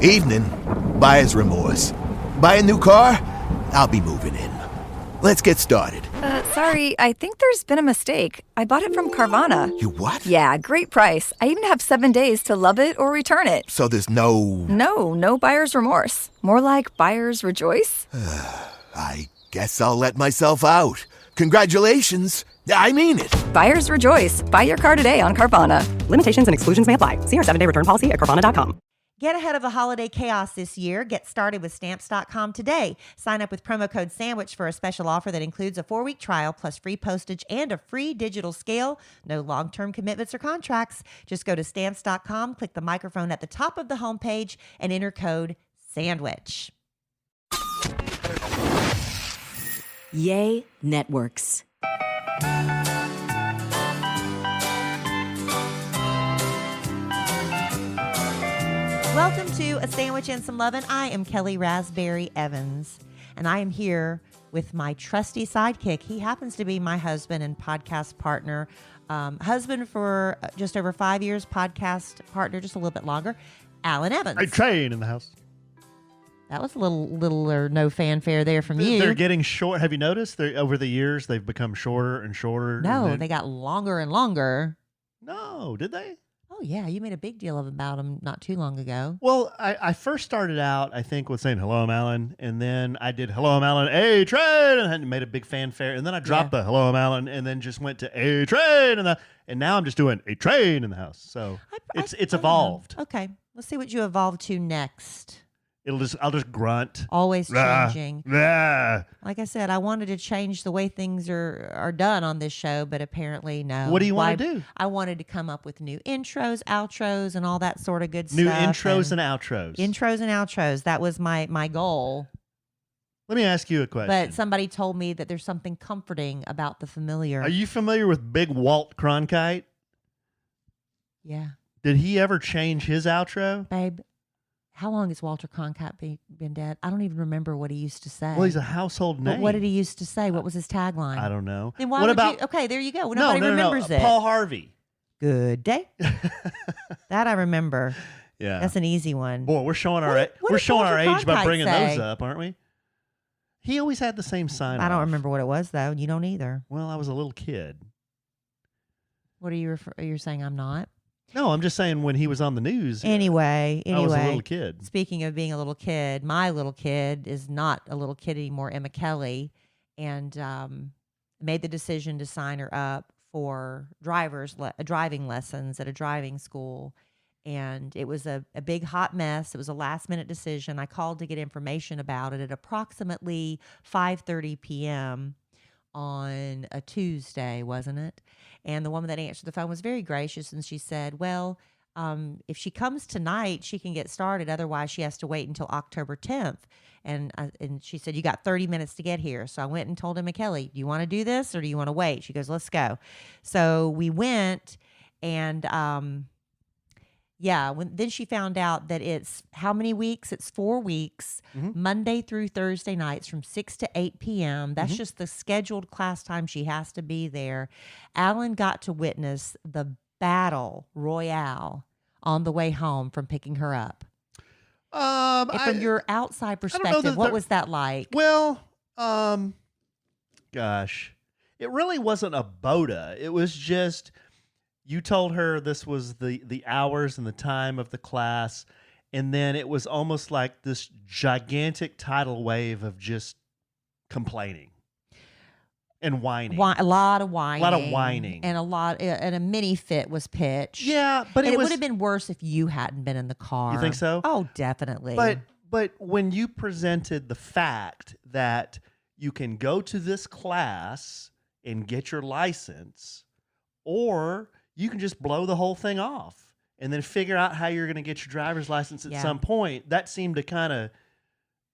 Evening. Buyer's remorse. Buy a new car? I'll be moving in. Let's get started. Sorry, I think there's been a mistake. I bought it from Carvana. You what? Yeah, great price. I even have 7 days to love it or return it. So there's no... No buyer's remorse. More like buyer's rejoice. I guess I'll let myself out. Congratulations. I mean it. Buyer's rejoice. Buy your car today on Carvana. Limitations and exclusions may apply. See our 7-day return policy at Carvana.com. Get ahead of the holiday chaos this year. Get started with Stamps.com today. Sign up with promo code SANDWICH for a special offer that includes a 4-week trial plus free postage and a free digital scale. No long-term commitments or contracts. Just go to Stamps.com, click the microphone at the top of the homepage, and enter code SANDWICH. Yay Networks. Welcome to A Sandwich and Some Lovin'. I am Kellie Raspberry Evans, and I am here with my trusty sidekick. He happens to be my husband and podcast partner. Husband for just over 5 years, podcast partner just a little bit longer, Alan Evans. A train in the house. That was a little or no fanfare there from you. They're getting short. Have you noticed? Over the years, they've become shorter and shorter. No, they got longer and longer. No, did they? Oh, yeah. You made a big deal about them not too long ago. Well, I first started out, I think, with saying, hello, I'm Alan. And then I did, hello, I'm Alan, A train. And made a big fanfare. And then I dropped the hello, I'm Alan. And then just went to A train. And now I'm just doing a train in the house. So it's evolved. Okay. Let's see what you evolve to next. I'll just grunt. Always changing. Rah. Like I said, I wanted to change the way things are done on this show, but apparently no. What do you want to do? I wanted to come up with new intros, outros, and all that sort of good New stuff. intros and outros. Intros and outros. That was my goal. Let me ask you a question. But somebody told me that there's something comforting about the familiar. Are you familiar with Big Walt Cronkite? Yeah. Did he ever change his outro? Babe, how long has Walter Cronkite been dead? I don't even remember what he used to say. Well, he's a household name. But what did he used to say? What was his tagline? I don't know. Then why what would about? you? Okay, there you go. No, Nobody remembers it. Paul Harvey. Good day. That I remember. Yeah, that's an easy one. Boy, we're showing our age by bringing those up, aren't we? He always had the same sign. I don't remember what it was though. You don't either. Well, I was a little kid. What are you? You're saying I'm not? No, I'm just saying when he was on the news. Anyway, I was a little kid. Speaking of being a little kid, my little kid is not a little kid anymore, Emma Kellie, and made the decision to sign her up for driving lessons at a driving school. And it was a big hot mess. It was a last-minute decision. I called to get information about it at approximately 5:30 p.m. on a Tuesday, wasn't it? And the woman that answered the phone was very gracious, and she said, well, if she comes tonight, she can get started. Otherwise, she has to wait until October 10th. And she said, you got 30 minutes to get here. So I went and told Emma Kellie, do you want to do this or do you want to wait? She goes, let's go. So we went, and then she found out that it's how many weeks? It's 4 weeks, Monday through Thursday nights from 6 to 8 p.m. That's just the scheduled class time she has to be there. Alan got to witness the battle royale on the way home from picking her up. From your outside perspective, what was that like? Well, gosh, it really wasn't a boda. It was just... You told her this was the hours and the time of the class, and then it was almost like this gigantic tidal wave of just complaining and whining. A lot of whining. And a mini fit was pitched. Yeah, but it would have been worse if you hadn't been in the car. You think so? Oh, definitely. But when you presented the fact that you can go to this class and get your license, or you can just blow the whole thing off and then figure out how you're going to get your driver's license at some point. That seemed to kind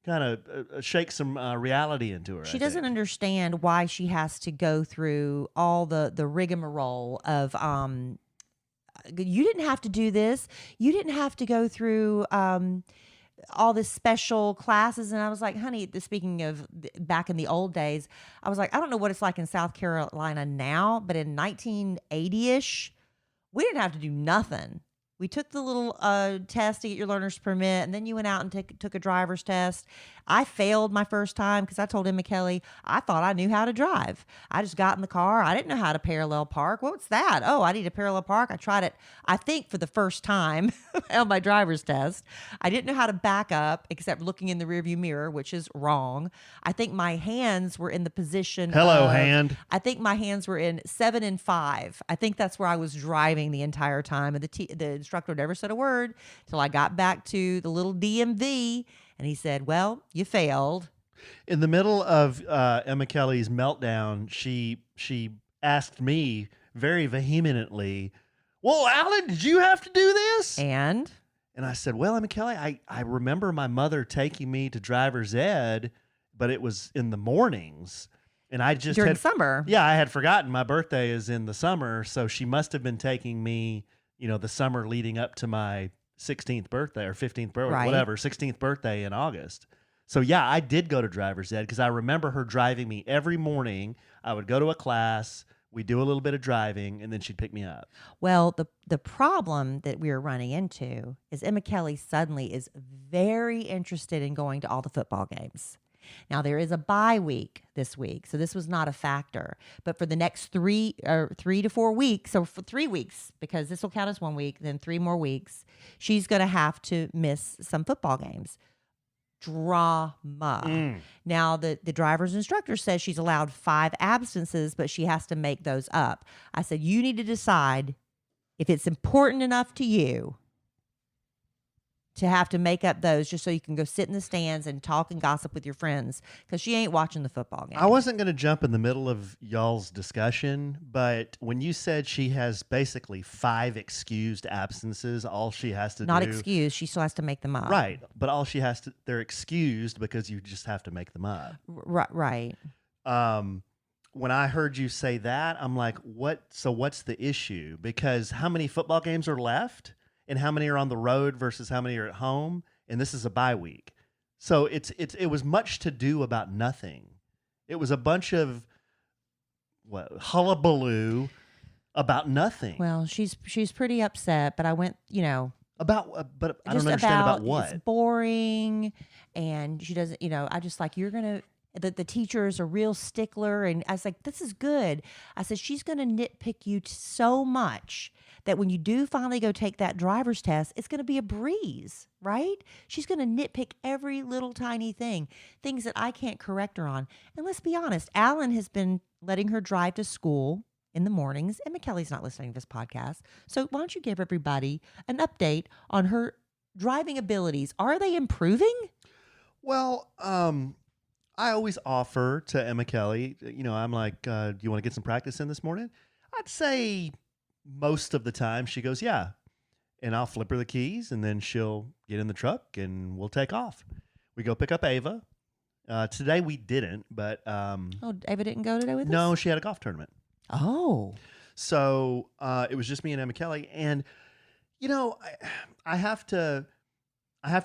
of shake some reality into her. She doesn't understand why she has to go through all the rigmarole of you didn't have to do this. You didn't have to go through all this special classes. And I was like, honey, speaking of back in the old days, I was like, I don't know what it's like in South Carolina now, but in 1980-ish, we didn't have to do nothing. We took the little test to get your learner's permit, and then you went out and took a driver's test. I failed my first time because I told Emma Kellie I thought I knew how to drive. I just got in the car. I didn't know how to parallel park. What's that? Oh, I need to parallel park. I tried it, I think, for the first time on my driver's test. I didn't know how to back up except looking in the rearview mirror, which is wrong. I think my hands were in the position hand. I think my hands were in 7 and 5. I think that's where I was driving the entire time. And the instructor never said a word till I got back to the little DMV. And he said, well, you failed. In the middle of Emma Kellie's meltdown, she asked me very vehemently, well, Alan, did you have to do this? And I said, well, Emma Kellie, I remember my mother taking me to driver's ed, but it was in the mornings. And I just during summer. Yeah, I had forgotten my birthday is in the summer. So she must have been taking me, the summer leading up to my 16th birthday or 15th birthday, Right. whatever, 16th birthday in August. So yeah, I did go to driver's ed because I remember her driving me every morning. I would go to a class, we'd do a little bit of driving, and then she'd pick me up. Well, the problem that we are running into is Emma Kellie suddenly is very interested in going to all the football games. Now, there is a bye week this week, so this was not a factor. But for the next 3 to 4 weeks, so for 3 weeks, because this will count as 1 week, then 3 more weeks, she's going to have to miss some football games. Drama. Now, the driver's instructor says she's allowed 5 absences, but she has to make those up. I said, you need to decide if it's important enough to you to have to make up those just so you can go sit in the stands and talk and gossip with your friends, because she ain't watching the football game. I wasn't going to jump in the middle of y'all's discussion, but when you said she has basically 5 excused absences, all she has to Not do... excused. She still has to make them up. Right, but all she has to... They're excused because you just have to make them up. Right. When I heard you say that, I'm like, what? So what's the issue? Because how many football games are left? And how many are on the road versus how many are at home? And this is a bye week. So it was much to do about nothing. It was a bunch of hullabaloo about nothing. Well, she's pretty upset, but I went, About, but I just don't understand about what. It's boring, and she doesn't, I just like, you're going to, the teacher is a real stickler. And I was like, this is good. I said, she's going to nitpick you so much that when you do finally go take that driver's test, it's going to be a breeze, right? She's going to nitpick every little tiny things that I can't correct her on. And let's be honest, Alan has been letting her drive to school in the mornings. Emma Kellie's not listening to this podcast. So why don't you give everybody an update on her driving abilities? Are they improving? Well, I always offer to Emma Kellie, I'm like, do you want to get some practice in this morning? I'd say most of the time she goes, yeah. And I'll flip her the keys, and then she'll get in the truck and we'll take off. We go pick up Ava. Today we didn't, but... Ava didn't go today with us? No, she had a golf tournament. Oh. So it was just me and Emma Kellie. And, I have to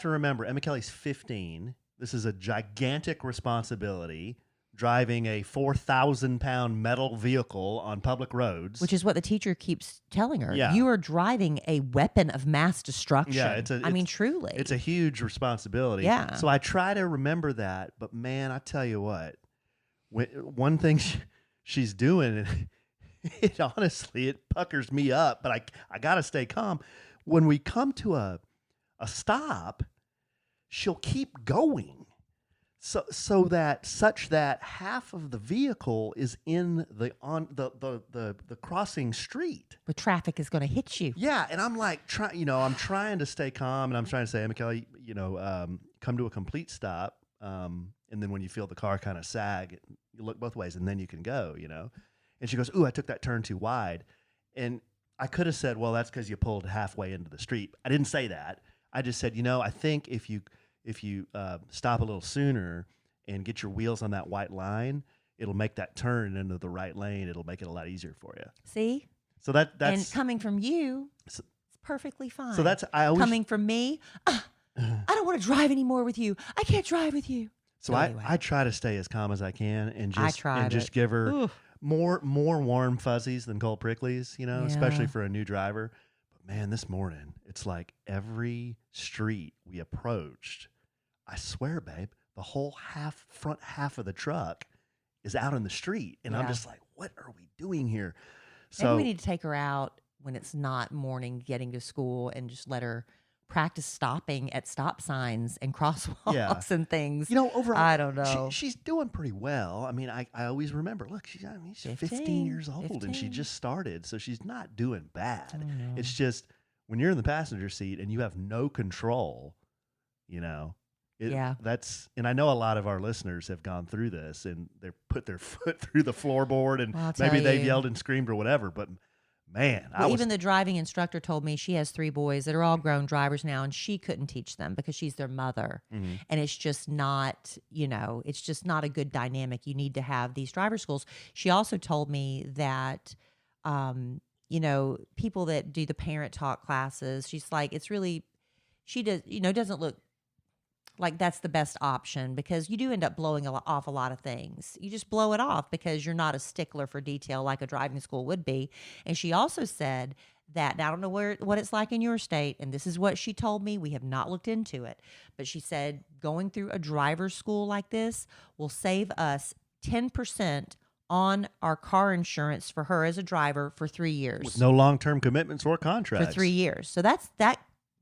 remember, Emma Kellie's 15. This is a gigantic responsibility, driving a 4,000-pound metal vehicle on public roads. Which is what the teacher keeps telling her. Yeah. You are driving a weapon of mass destruction. Yeah, truly. It's a huge responsibility. Yeah. So I try to remember that, but man, I tell you what, one thing she's doing, it honestly, it puckers me up, but I got to stay calm. When we come to a stop, she'll keep going. So that half of the vehicle is in the crossing street. The traffic is going to hit you. Yeah, and I'm like, I'm trying to stay calm, and I'm trying to say, Emma Kellie, come to a complete stop, and then when you feel the car kind of sag, you look both ways, and then you can go, And she goes, ooh, I took that turn too wide, and I could have said, well, that's because you pulled halfway into the street. I didn't say that. I just said, I think if you stop a little sooner and get your wheels on that white line, it'll make that turn into the right lane. It'll make it a lot easier for you. See? So that's and coming from you, it's perfectly fine. So coming from me. I don't want to drive anymore with you. I can't drive with you. So anyway. I try to stay as calm as I can and just give her more warm fuzzies than cold pricklies, especially for a new driver. man, this morning, it's like every street we approached, I swear, babe, the whole front half of the truck is out in the street. And I'm Yeah. just like, what are we doing here? Maybe we need to take her out when it's not morning getting to school and just let her practice stopping at stop signs and crosswalks and things. Overall, I don't know. She's doing pretty well. I mean, I always remember, look, she's 15 years old and she just started. So she's not doing bad. It's just when you're in the passenger seat and you have no control, that's, and I know a lot of our listeners have gone through this and they put their foot through the floorboard and maybe they've yelled and screamed or whatever, but man, even the driving instructor told me she has 3 boys that are all grown drivers now, and she couldn't teach them because she's their mother. Mm-hmm. And it's just not, it's just not a good dynamic. You need to have these driver schools. She also told me that, people that do the parent talk classes, she's like, it's really, she does, doesn't look like that's the best option because you do end up blowing off a lot of things. You just blow it off because you're not a stickler for detail like a driving school would be. And she also said that, now I don't know what it's like in your state, and this is what she told me. We have not looked into it, but she said going through a driver's school like this will save us 10% on our car insurance for her as a driver for 3 years. With no long-term commitments or contracts. For 3 years. So that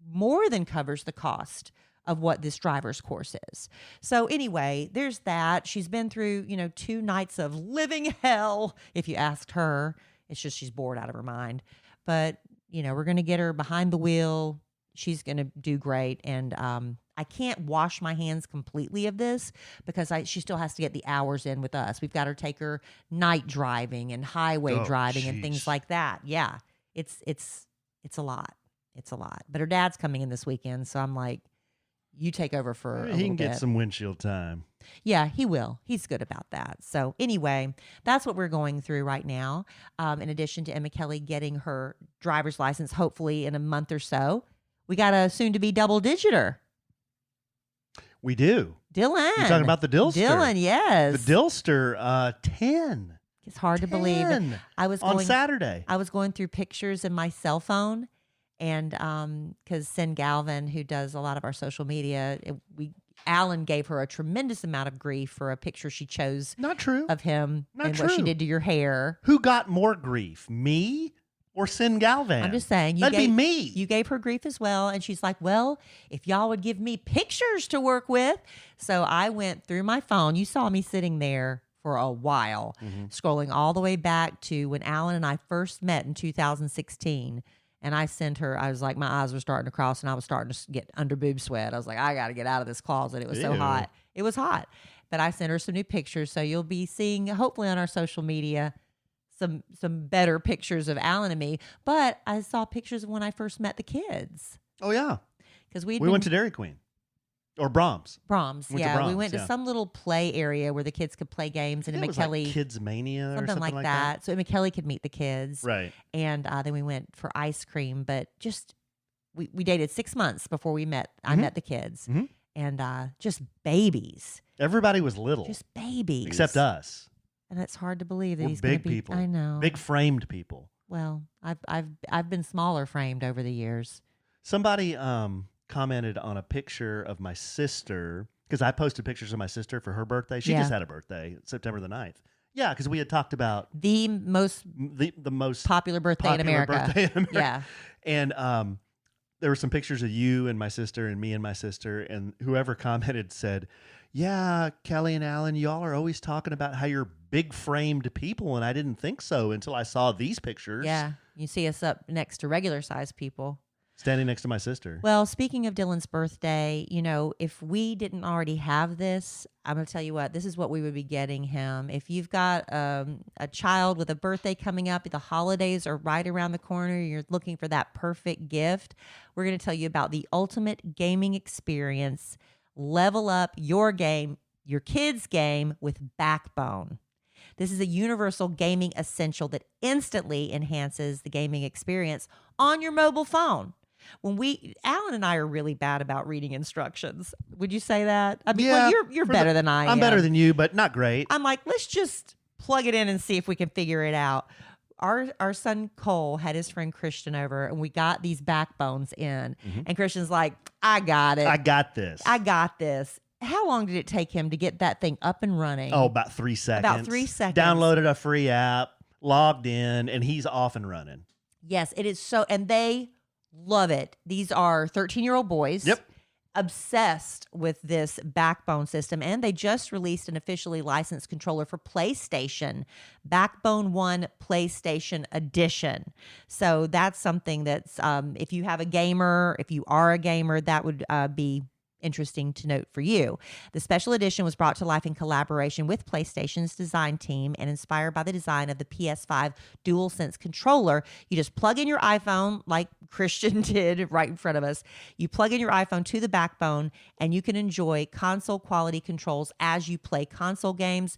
more than covers the cost of what this driver's course is. So anyway, there's that. She's been through, 2 nights of living hell, if you asked her. It's just she's bored out of her mind. But, we're going to get her behind the wheel. She's going to do great. And I can't wash my hands completely of this because she still has to get the hours in with us. We've got to take her night driving and highway driving and things like that. Yeah, it's a lot. It's a lot. But her dad's coming in this weekend, so I'm like, you take over for a little bit. He can get some windshield time. Yeah, he will. He's good about that. So anyway, that's what we're going through right now. In addition to Emma Kellie getting her driver's license, hopefully in a month or so, we got a soon-to-be double-digiter. We do. Dylan. You're talking about the Dillster. Dylan, yes. The Dillster, 10. It's hard to believe. On Saturday. I was going through pictures in my cell phone, and because Sin Galvin, who does a lot of our social media, Alan gave her a tremendous amount of grief for a picture she chose. Not true. Of him Not and true. what she did to your hair. Who got more grief, me or Sin Galvan? I'm just saying. That'd be me. You gave her grief as well. And she's like, well, if y'all would give me pictures to work with. So I went through my phone. You saw me sitting there for a while, scrolling all the way back to when Alan and I first met in 2016. And I sent her, I was like, my eyes were starting to cross and I was starting to get under boob sweat. I was like, I got to get out of this closet. It was so hot. It was hot. But I sent her some new pictures. So you'll be seeing, hopefully on our social media, some better pictures of Alan and me. But I saw pictures of when I first met the kids. Oh, yeah. Because we went to Dairy Queen. Or Brahms. Brahms, We went to some little play area where the kids could play games. And It Emma was Kellie, like Kids Mania or something like that. So Emma Kellie could meet the kids. Right. And then we went for ice cream. But just, we dated 6 months before we met. I met the kids. Mhm. And just babies. Everybody was little. Just babies. Except us. And it's hard to believe that We're he's going big to be. people. I know. Big framed people. Well, I've been smaller framed over the years. Somebody commented on a picture of my sister, because I posted pictures of my sister for her birthday. She just had a birthday, September the 9th. Yeah, because we had talked about the most popular birthday in America. Yeah. And there were some pictures of you and my sister and me and my sister, and whoever commented said, yeah, Kellie and Alan, y'all are always talking about how you're big framed people, and I didn't think so until I saw these pictures. Yeah, you see us up next to regular sized people. Standing next to my sister. Well, speaking of Dylan's birthday, if we didn't already have this, I'm going to tell you what, this is what we would be getting him. If you've got a child with a birthday coming up, the holidays are right around the corner, you're looking for that perfect gift, we're going to tell you about the ultimate gaming experience. Level up your game, your kids' game with Backbone. This is a universal gaming essential that instantly enhances the gaming experience on your mobile phone. Alan and I are really bad about reading instructions. Would you say that? I mean, yeah, well, you're better than I am. I'm better than you, but not great. I'm like, let's just plug it in and see if we can figure it out. our son Cole had his friend Christian over, and we got these backbones in, and Christian's like, I got it. I got this. I got this. How long did it take him to get that thing up and running? Oh, about 3 seconds. About 3 seconds. Downloaded a free app, logged in, and he's off and running. Yes, it is so, and they love it. These are 13-year-old boys. Yep. Obsessed with this backbone system, and they just released an officially licensed controller for PlayStation, Backbone 1 PlayStation Edition. So that's something that's, if you have a gamer, if you are a gamer, that would be interesting to note for you. The special edition was brought to life in collaboration with PlayStation's design team and inspired by the design of the PS5 DualSense controller. You just plug in your iPhone like Christian did right in front of us. You plug in your iPhone to the backbone and you can enjoy console quality controls as you play console games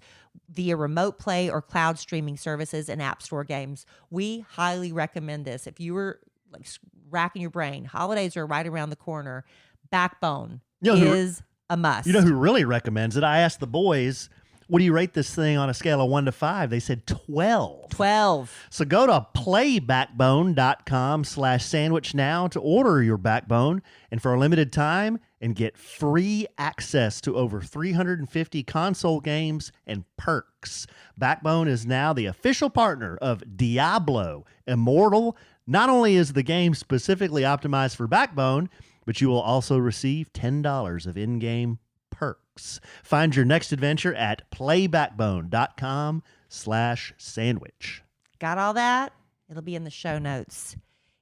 via remote play or cloud streaming services and app store games. We highly recommend this. If you were like racking your brain, holidays are right around the corner. Backbone is a must. You know who really recommends it? I asked the boys, what do you rate this thing on a scale of 1 to 5? They said 12. 12. So go to playbackbone.com/sandwich now to order your backbone and for a limited time and get free access to over 350 console games and perks. Backbone is now the official partner of Diablo Immortal. Not only is the game specifically optimized for Backbone, but you will also receive $10 of in-game perks. Find your next adventure at playbackbone.com/sandwich. Got all that? It'll be in the show notes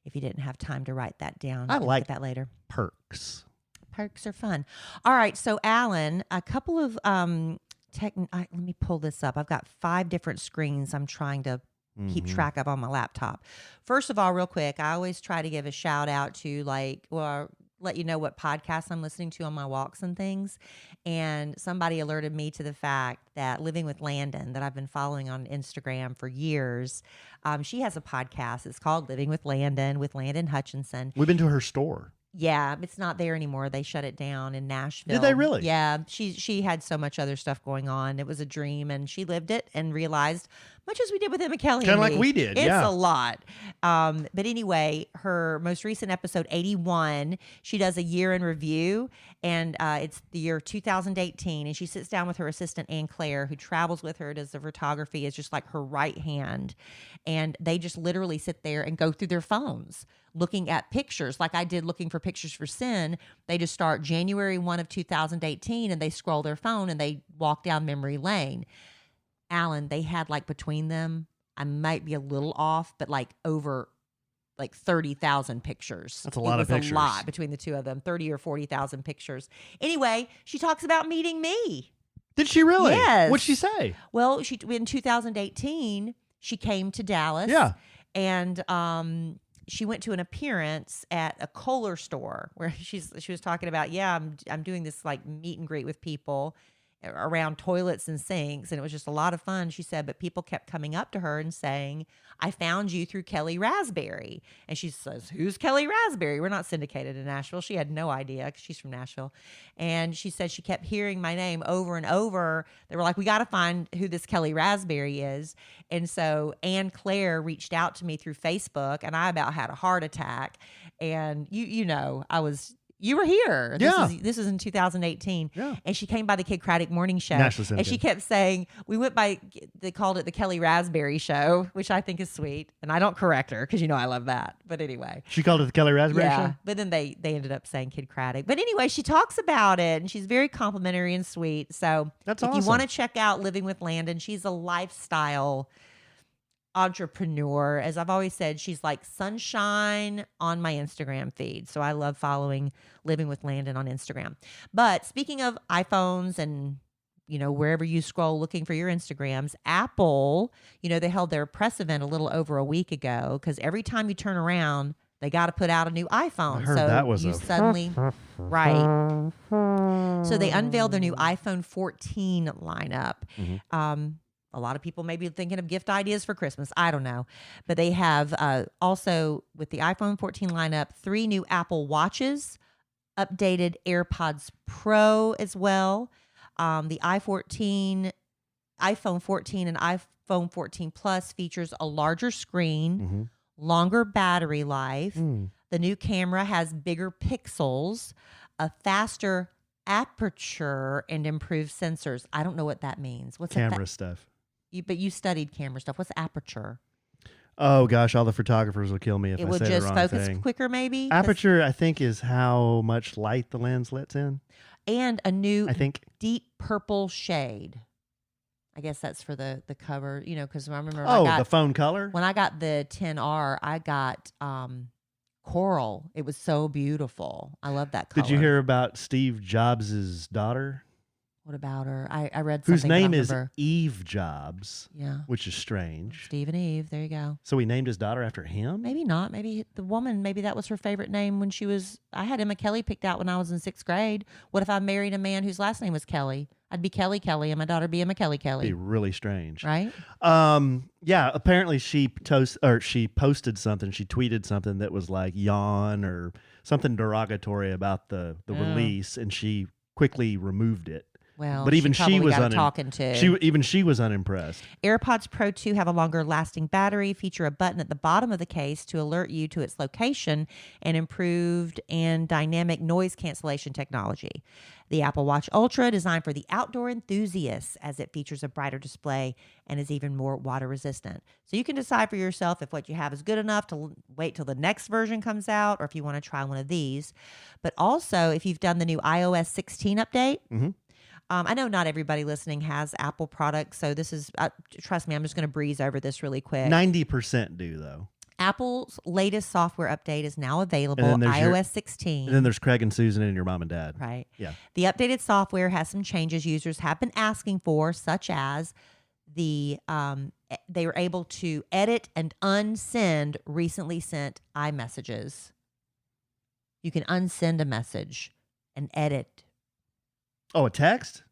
if you didn't have time to write that down. I like that later. Perks. Perks are fun. All right, so Alan, a couple of let me pull this up. I've got 5 different screens I'm trying to keep track of on my laptop. First of all, real quick, I always try to give a shout out to let you know what podcasts I'm listening to on my walks and things. And somebody alerted me to the fact that Living with Landon, that I've been following on Instagram for years, she has a podcast. It's called Living with Landon Hutchinson. We've been to her store. Yeah, it's not there anymore. They shut it down in Nashville. Did they really? Yeah, she had so much other stuff going on. It was a dream, and she lived it and realized, much as we did with Emma Kellie, Kind of and like me, we did, it's yeah. a lot. But anyway, her most recent episode, 81, she does a year in review, and it's the year 2018, and she sits down with her assistant, Anne Claire, who travels with her, does the photography, is just like her right hand, and they just literally sit there and go through their phones, looking at pictures like I did looking for pictures for Sin. They just start January 1 of 2018 and they scroll their phone and they walk down memory lane. Alan, they had like between them, I might be a little off, but like over like 30,000 pictures. That's a lot of pictures. It was a lot between the two of them, 30 or 40,000 pictures. Anyway, she talks about meeting me. Did she really? Yes. What'd she say? Well, in 2018, she came to Dallas. Yeah. And she went to an appearance at a Kohler store where she was talking about, I'm doing this like meet and greet with people around toilets and sinks, and it was just a lot of fun, she said, but people kept coming up to her and saying, I found you through Kellie Raspberry. And she says, who's Kellie Raspberry? We're not syndicated in Nashville. She had no idea because she's from Nashville. And she said she kept hearing my name over and over. They were like, we got to find who this Kellie Raspberry is. And so Anne Claire reached out to me through Facebook, and I about had a heart attack. And you were here. This is in 2018. Yeah. And she came by the Kid Craddock morning show. National And she kept saying, they called it the Kellie Raspberry show, which I think is sweet. And I don't correct her because I love that. But anyway. She called it the Kellie Raspberry Yeah. Show? But then they ended up saying Kid Craddock. But anyway, she talks about it and she's very complimentary and sweet. So That's if awesome. you want to check out Living with Landon, she's a lifestyle entrepreneur. As I've always said, she's like sunshine on my Instagram feed. So I love following Living with Landon on Instagram. But speaking of iPhones and wherever you scroll looking for your Instagrams, Apple, they held their press event a little over a week ago because every time you turn around, they got to put out a new iPhone. I heard that was suddenly right. So they unveiled their new iPhone 14 lineup. Mm-hmm. A lot of people may be thinking of gift ideas for Christmas. I don't know. But they have also, with the iPhone 14 lineup, 3 new Apple Watches, updated AirPods Pro as well. The iPhone 14 and iPhone 14 Plus features a larger screen, Mm-hmm. longer battery life. Mm. The new camera has bigger pixels, a faster aperture, and improved sensors. I don't know what that means. What's Camera stuff. But you studied camera stuff. What's aperture? Oh gosh, all the photographers will kill me if It I will say just the wrong focus thing. quicker, maybe. 'Cause- Aperture, I think, is how much light the lens lets in. and a new I think. deep purple shade. I guess that's for the cover, because I remember The phone color. when I got the 10R, I got coral. It was so beautiful. I love that color. Did you hear about Steve Jobs' daughter? What about her? I read something. Whose but I name don't is remember. Eve Jobs, Yeah. which is strange. Steve and Eve. There you go. So he named his daughter after him? Maybe not. Maybe the woman, maybe that was her favorite name when she was. I had Emma Kelly picked out when I was in 6th grade. What if I married a man whose last name was Kelly? I'd be Kelly Kelly and my daughter be Emma Kelly Kelly. Be really strange. Right? Yeah, apparently she posted something, she tweeted something that was like yawn or something derogatory about the release, and she quickly removed it. Well, But even she was got talking to. She was unimpressed. AirPods Pro 2 have a longer lasting battery, feature a button at the bottom of the case to alert you to its location, and improved and dynamic noise cancellation technology. The Apple Watch Ultra, designed for the outdoor enthusiasts, as it features a brighter display and is even more water resistant. So you can decide for yourself if what you have is good enough to wait till the next version comes out, or if you want to try one of these. But also, if you've done the new iOS 16 update, Mm-hmm. I know not everybody listening has Apple products, so this is, trust me, I'm just going to breeze over this really quick. 90% do, though. Apple's latest software update is now available, And then there's iOS 16. And then there's Craig and Susan and your mom and dad. Right. Yeah. The updated software has some changes users have been asking for, such as they were able to edit and unsend recently sent iMessages. You can unsend a message and edit Oh, a text?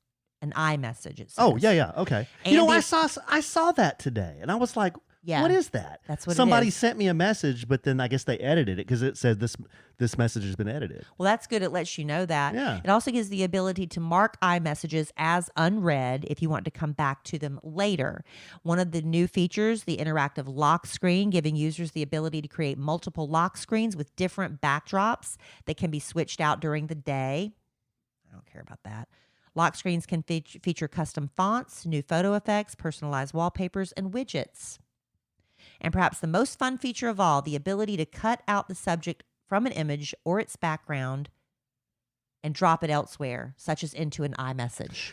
an iMessage. It says. Oh, yeah. Okay. And I saw that today, and I was like, Yeah. what is that? That's what it Somebody is. sent me a message, but then I guess they edited it because it said this message has been edited. Well, that's good. It lets you know that. Yeah. It also gives the ability to mark iMessages as unread if you want to come back to them later. One of the new features, the interactive lock screen, giving users the ability to create multiple lock screens with different backdrops that can be switched out during the day. I don't care about that. Lock screens can feature custom fonts, new photo effects, personalized wallpapers, and widgets. And perhaps the most fun feature of all, the ability to cut out the subject from an image or its background and drop it elsewhere, such as into an iMessage.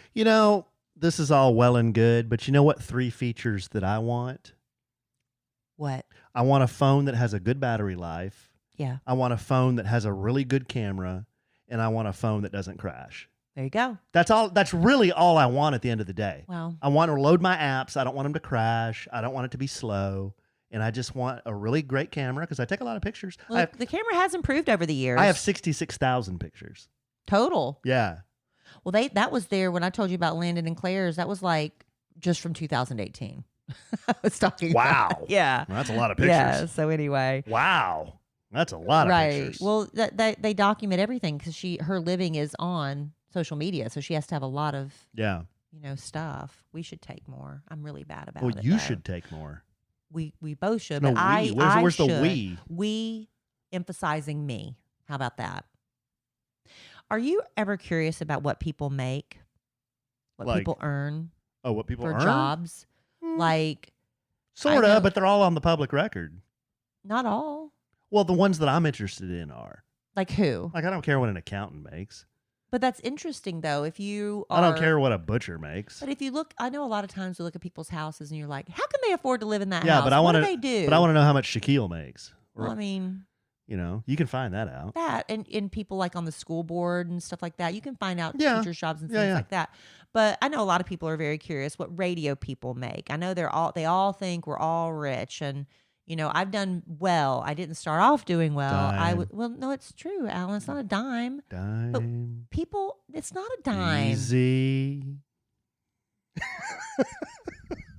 This is all well and good, but you know what 3 features that I want? What? I want a phone that has a good battery life. Yeah. I want a phone that has a really good camera, and I want a phone that doesn't crash. There you go. That's all. That's really all I want at the end of the day. Well, I want to load my apps. I don't want them to crash. I don't want it to be slow. And I just want a really great camera because I take a lot of pictures. the camera has improved over the years. I have 66,000 pictures. total. Yeah. Well, that was there when I told you about Landon and Claire's. That was like just from 2018. I was talking Wow. about. Yeah. Well, that's a lot of pictures. Yeah. So anyway. Wow. That's a lot of Right. pictures. Well, they document everything because her living is on social media, so she has to have a lot of yeah. stuff. We should take more. I'm really bad about Well, it. you though. should take more. We both should. No, but I we. Where's the should. we? We emphasizing me. How about that? Are you ever curious about what people make? What Like, people earn Oh, what people for earn? jobs? Like, Sort I know- of, but they're all on the public record. not all. Well, the ones that I'm interested in are. Like who? Like, I don't care what an accountant makes. But that's interesting though. If you are, I don't care what a butcher makes. But if you look, I know a lot of times you look at people's houses and you're like, how can they afford to live in that Yeah, house? but I what want do to. they do? But I want to know how much Shaquille makes. Or, Well, I mean, you can find that out. that and people like on the school board and stuff like that. You can find out Yeah. teachers' jobs and Yeah, things yeah. like that. But I know a lot of people are very curious what radio people make. I know they all think we're all rich, and I've done well. I didn't start off doing well. Dime. Well, no, it's true, Alan. It's not a dime. Dime. People, it's not a dime. Easy.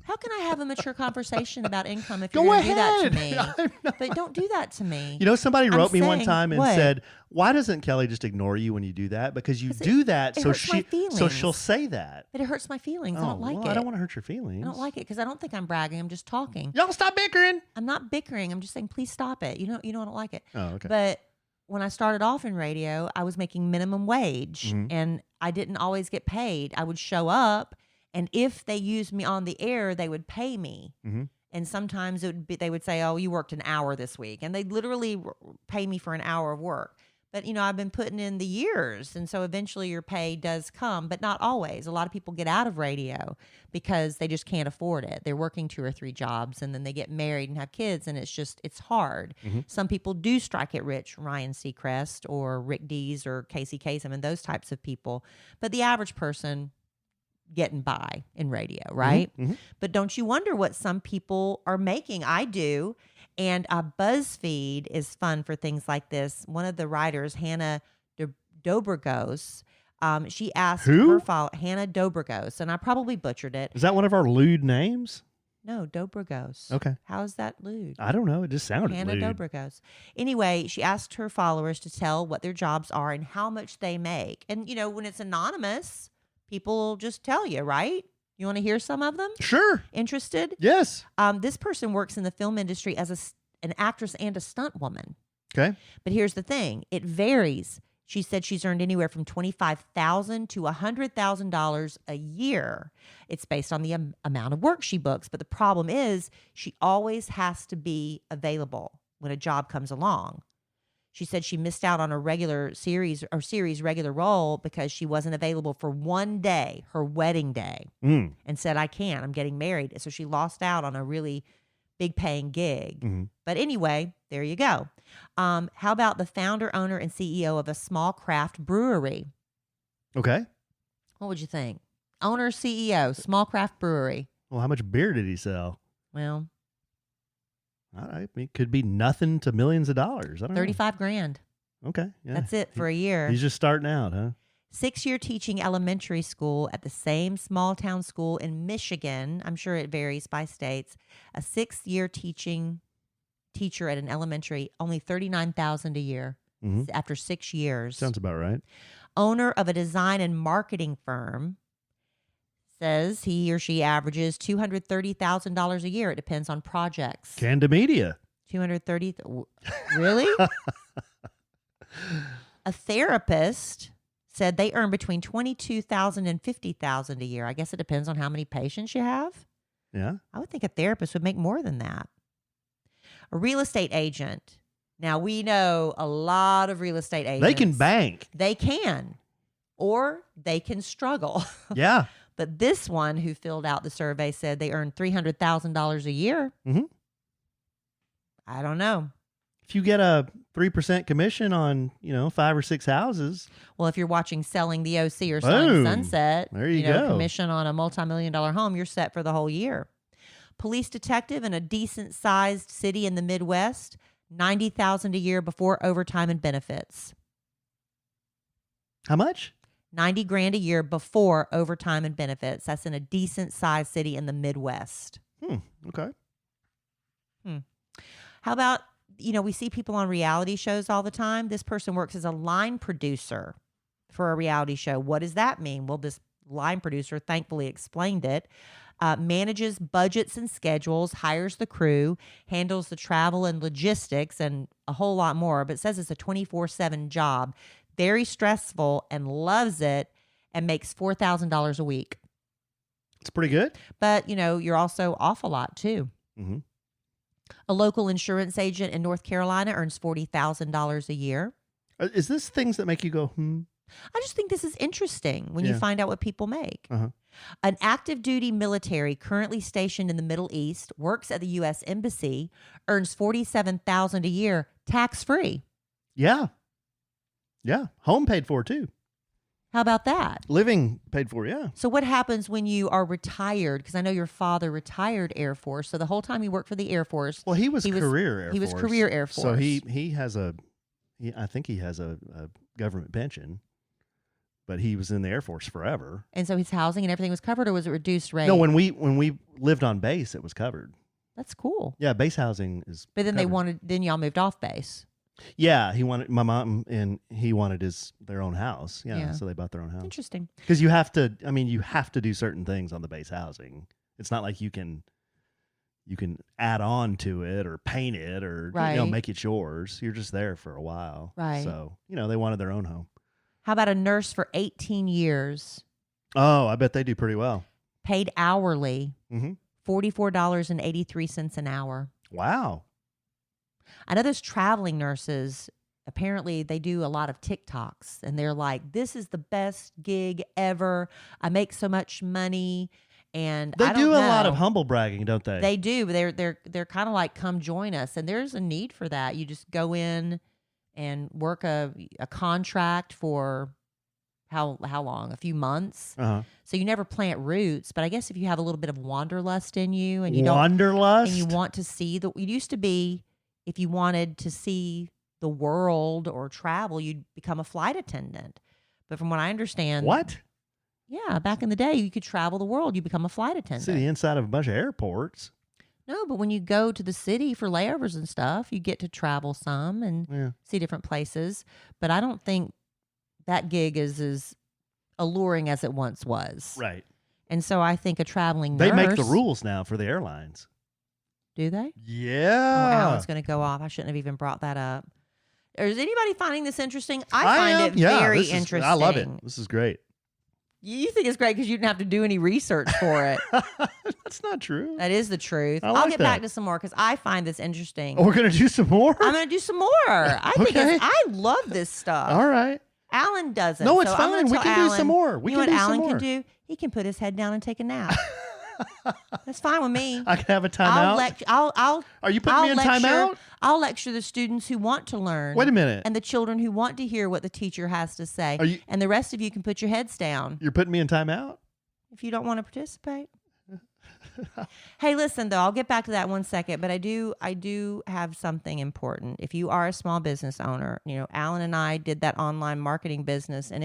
How can I have a mature conversation about income if Go you're going to do that to ahead. me? But don't do that to me. You know, somebody I'm wrote me one saying, time and what? said, "Why doesn't Kelly just ignore you when you do that? Because you 'Cause do that, it so hurts my so she'll feelings. say that." But it hurts my feelings. I don't like well, it. I don't want to hurt your feelings. I don't like it because I don't think I'm bragging. I'm just talking. Y'all stop bickering. I'm not bickering. I'm just saying, please stop it. You know, I don't like it. Oh, okay. But when I started off in radio, I was making minimum wage and I didn't always get paid. I would show up, and if they used me on the air, they would pay me. And sometimes they would say, "Oh, you worked an hour this week," and they'd literally pay me for an hour of work. But I've been putting in the years, and so eventually your pay does come, but not always. A lot of people get out of radio because they just can't afford it. They're working 2 or 3 jobs, and then they get married and have kids, and it's hard. Some people do strike it rich, Ryan Seacrest or Rick Dees or Casey Kasem and those types of people. But the average person getting by in radio, right? But don't you wonder what some people are making? I do. And BuzzFeed is fun for things like this. One of the writers, Hannah Dobrogos, she asked Who? Hannah Dobrogos, and I probably butchered it. Is that one of our lewd names? No, Dobrogos. Okay. How is that lewd? I don't know. It just sounded Hannah lewd. Dobrogos. Anyway, she asked her followers to tell what their jobs are and how much they make. And, when it's anonymous, people just tell you, right? You want to hear some of them? Sure. Interested? Yes. This person works in the film industry as an actress and a stunt woman. Okay. But here's the thing. It varies. She said she's earned anywhere from $25,000 to $100,000 a year. It's based on the amount of work she books. But the problem is she always has to be available when a job comes along. She said she missed out on a regular series regular role because she wasn't available for one day, her wedding day, and said, "I can't. I'm getting married." So she lost out on a really big paying gig. But anyway, there you go. How about the founder, owner, and CEO of a small craft brewery? Okay. What would you think? Owner, CEO, small craft brewery. Well, how much beer did he sell? Well, It could be nothing to millions of dollars. I don't know. $35,000. Okay. Yeah. That's it for a year. He's just starting out, huh? 6-year teaching elementary school at the same small town school in Michigan. I'm sure it varies by states. A 6-year teacher at an elementary, only $39,000 a year after 6 years. Sounds about right. Owner of a design and marketing firm says he or she averages $230,000 a year. It depends on projects. Canda Media. 230. Really? A therapist said they earn between $22,000 and $50,000 a year. I guess it depends on how many patients you have. Yeah. I would think a therapist would make more than that. A real estate agent. Now, we know a lot of real estate agents. They can bank. They can. Or they can struggle. Yeah. But this one who filled out the survey said they earn $300,000 a year. I don't know. If you get a 3% commission on, 5 or 6 houses. Well, if you're watching Selling the OC or Boom. Sunset, There you go. commission on a multi-million-dollar home, you're set for the whole year. Police detective in a decent-sized city in the Midwest, $90,000 a year before overtime and benefits. How much? $90,000 a year before overtime and benefits. That's in a decent-sized city in the Midwest. Okay. How about, we see people on reality shows all the time. This person works as a line producer for a reality show. What does that mean? Well, this line producer thankfully explained it. Manages budgets and schedules, hires the crew, handles the travel and logistics, and a whole lot more. But it says it's a 24/7 job. Very stressful, and loves it, and makes $4,000 a week. It's pretty good. But, you're also off a lot too. A local insurance agent in North Carolina earns $40,000 a year. Is this things that make you go, I just think this is interesting when you Yeah. find out what people make. An active duty military currently stationed in the Middle East works at the U.S. Embassy, earns $47,000 a year, tax free. Yeah. Yeah. Home paid for, too. How about that? Living paid for, yeah. So what happens when you are retired? Because I know your father retired Air Force. So the whole time he worked for the Air Force. Well, he was career Air Force. He was career Air Force. So he has I think he has a government pension. but he was in the Air Force forever. And so his housing and everything was covered, or was it reduced rate? No, when we lived on base, it was covered. That's cool. Yeah, base housing is. But then covered. then y'all moved off base. Yeah, my mom and he wanted their own house. Yeah, so they bought their own house. Interesting. Because you have to do certain things on the base housing. It's not like you can add on to it or paint it or make it yours. You're just there for a while. Right. So, they wanted their own home. How about a nurse for 18 years? Oh, I bet they do pretty well. Paid hourly, Mm-hmm. $44.83 an hour. Wow. I know those traveling nurses, apparently they do a lot of TikToks, and they're like, this is the best gig ever. I make so much money. And they I don't do a know. lot of humble bragging, don't they? They do. They're kind of like, come join us. And there's a need for that. You just go in and work a contract for how long? A few months. Uh-huh. So you never plant roots. But I guess if you have a little bit of wanderlust in you, and wanderlust, and you want to see it used to be, if you wanted to see the world or travel, you'd become a flight attendant. But from what I understand, what? Yeah, back in the day, you could travel the world. You become a flight attendant. See the inside of a bunch of airports. No, but when you go to the city for layovers and stuff, you get to travel some and see different places. But I don't think that gig is as alluring as it once was. Right. And so I think a traveling nurse... They make the rules now for the airlines. Do they? Yeah. Oh, Alan's going to go off. I shouldn't have even brought that up. Is anybody finding this interesting? I find it very interesting. I love it. This is great. You think it's great because you didn't have to do any research for it. That's not true. That is the truth. I'll get back to some more because I find this interesting. Oh, we're going to do some more? I'm going to do some more. I love this stuff. All right. Alan doesn't. No, it's so fine. We can do some more. You know what Alan can do? He can put his head down and take a nap. That's fine with me. I can have a timeout. Are you putting me in timeout? I'll lecture the students who want to learn. Wait a minute. And the children who want to hear what the teacher has to say. And the rest of you can put your heads down. You're putting me in timeout? If you don't want to participate. Hey, listen, though, I'll get back to that one second, but I do have something important. If you are a small business owner, Alan and I did that online marketing business, and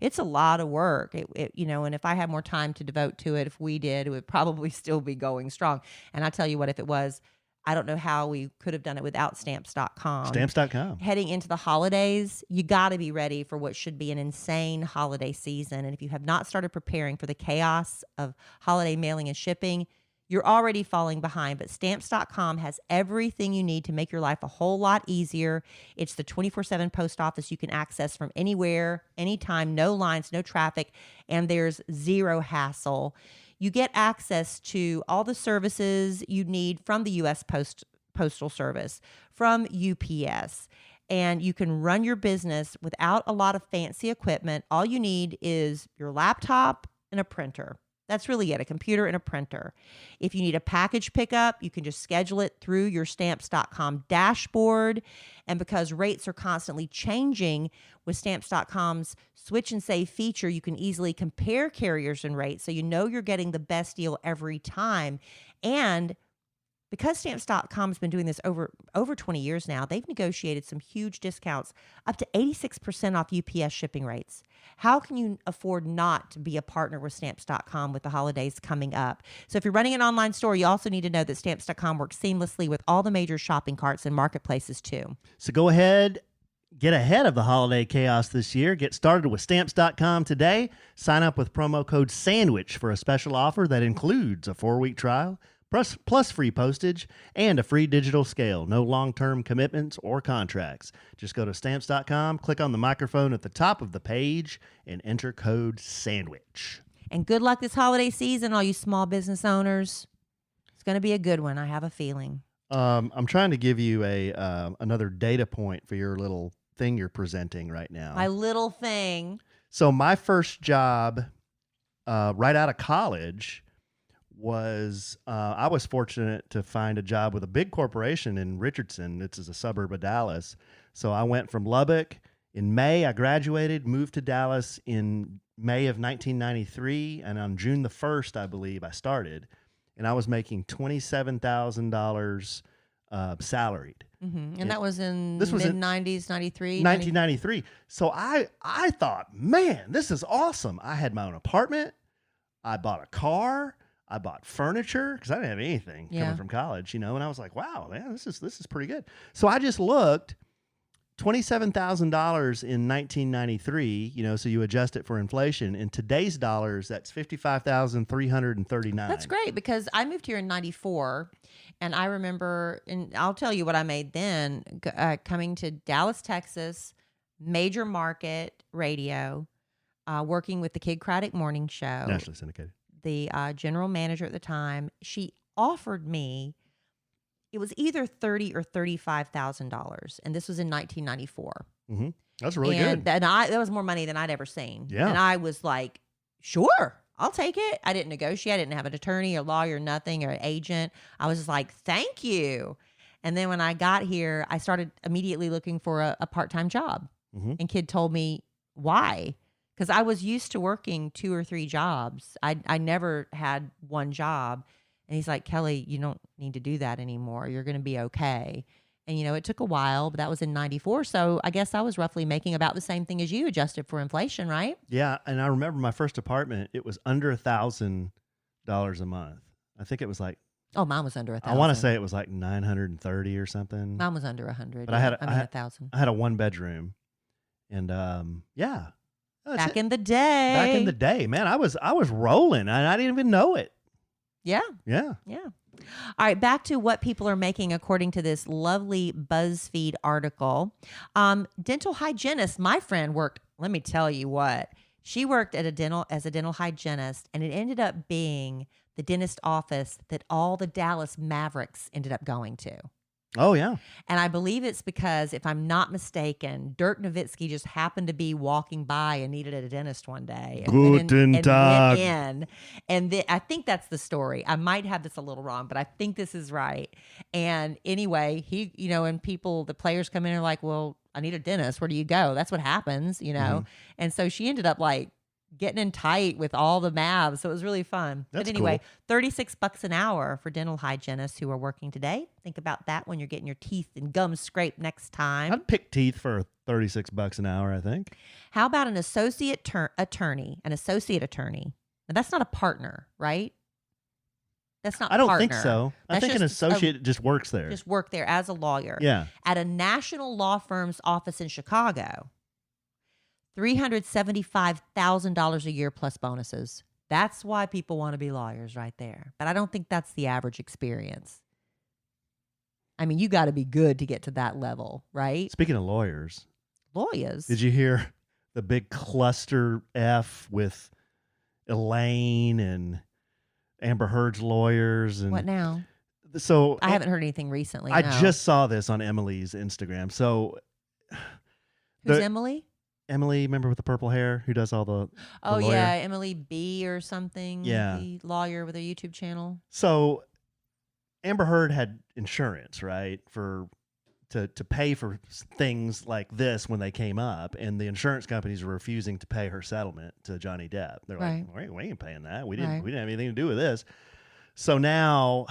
it's a lot of work. And if I had more time to devote to it, if we did, it would probably still be going strong. And I tell you what, if it was, I don't know how we could have done it without Stamps.com. Stamps.com. Heading into the holidays, you got to be ready for what should be an insane holiday season. And if you have not started preparing for the chaos of holiday mailing and shipping, you're already falling behind. But Stamps.com has everything you need to make your life a whole lot easier. It's the 24/7 post office you can access from anywhere, anytime, no lines, no traffic, and there's zero hassle. You get access to all the services you need from the U.S. Postal Service, from UPS, and you can run your business without a lot of fancy equipment. All you need is your laptop and a printer. That's really it, a computer and a printer. If you need a package pickup, you can just schedule it through your Stamps.com dashboard. And because rates are constantly changing, with Stamps.com's Switch and Save feature, you can easily compare carriers and rates so you know you're getting the best deal every time. And because Stamps.com has been doing this over 20 years now, they've negotiated some huge discounts, up to 86% off UPS shipping rates. How can you afford not to be a partner with Stamps.com with the holidays coming up? So if you're running an online store, you also need to know that Stamps.com works seamlessly with all the major shopping carts and marketplaces too. So go ahead, get ahead of the holiday chaos this year. Get started with Stamps.com today. Sign up with promo code SANDWICH for a special offer that includes a 4-week trial, plus free postage and a free digital scale. No long-term commitments or contracts. Just go to Stamps.com, click on the microphone at the top of the page, and enter code SANDWICH. And good luck this holiday season, all you small business owners. It's going to be a good one, I have a feeling. I'm trying to give you another data point for your little thing you're presenting right now. My little thing. So my first job right out of college was I was fortunate to find a job with a big corporation in Richardson. This is a suburb of Dallas. So I went from Lubbock in May. I graduated, moved to Dallas in May of 1993. And on June the 1st, I believe, I started. And I was making $27,000 salaried. And that was in This was in mid-90s, 93? 1993. So I thought, man, this is awesome. I had my own apartment. I bought a car. I bought furniture because I didn't have anything coming from college, and I was like, wow, man, this is pretty good. So I just looked, $27,000 in 1993, so you adjust it for inflation. In today's dollars, that's $55,339. That's great because I moved here in 94 and I remember, and I'll tell you what I made then, coming to Dallas, Texas, major market radio, working with the Kid Craddock morning show. Nationally syndicated. The general manager at the time, she offered me, it was either $30,000 or $35,000, and this was in 1994. Mm-hmm. That's really good. And that was more money than I'd ever seen. Yeah. And I was like, sure, I'll take it. I didn't negotiate. I didn't have an attorney or lawyer, nothing, or an agent. I was just like, thank you. And then when I got here, I started immediately looking for a part-time job. Mm-hmm. And Kid told me why. Because I was used to working 2 or 3 jobs. I never had one job. And he's like, Kellie, you don't need to do that anymore. You're going to be okay. And, it took a while, but that was in 94. So I guess I was roughly making about the same thing as you, adjusted for inflation, right? Yeah. And I remember my first apartment, it was under $1,000 a month. I think it was like, oh, mine was under 1,000. I want to say it was like 930 or something. Mine was under 100. But I had 1,000. I had a 1-bedroom. And yeah. Back in the day. Back in the day, man, I was rolling and I didn't even know it. Yeah. Yeah. Yeah. All right, back to what people are making according to this lovely BuzzFeed article. Dental hygienist, my friend worked, let me tell you what, she worked as a dental hygienist, and it ended up being the dentist office that all the Dallas Mavericks ended up going to. Oh, yeah. And I believe it's because, if I'm not mistaken, Dirk Nowitzki just happened to be walking by and needed a dentist one day. Guten Tag. Went in. And I think that's the story. I might have this a little wrong, but I think this is right. And anyway, he, and the players come in and are like, well, I need a dentist. Where do you go? That's what happens, Mm-hmm. And so she ended up getting in tight with all the Mavs. So it was really fun. That's but anyway, cool. $36 an hour for dental hygienists who are working today. Think about that when you're getting your teeth and gums scraped next time. I'd pick teeth for $36 an hour, I think. How about an associate attorney? An associate attorney. Now, that's not a partner, right? That's not I don't partner. think so. I That's think an just associate just works there. Just work there as a lawyer. Yeah. At a national law firm's office in Chicago. $375,000 a year plus bonuses. That's why people want to be lawyers right there. But I don't think that's the average experience. I mean, you got to be good to get to that level, right? Speaking of lawyers. Lawyers. Did you hear the big cluster F with Elaine and Amber Heard's lawyers? And What now? So I haven't heard anything recently. I no. just saw this on Emily's Instagram. So Who's Emily? Emily, remember with the purple hair who does all the Oh, lawyer? yeah. Emily B or something. Yeah. The lawyer with a YouTube channel. So Amber Heard had insurance, right, to pay for things like this when they came up, and the insurance companies were refusing to pay her settlement to Johnny Depp. They're Right. like, we ain't paying that. We didn't Right. have anything to do with this. So now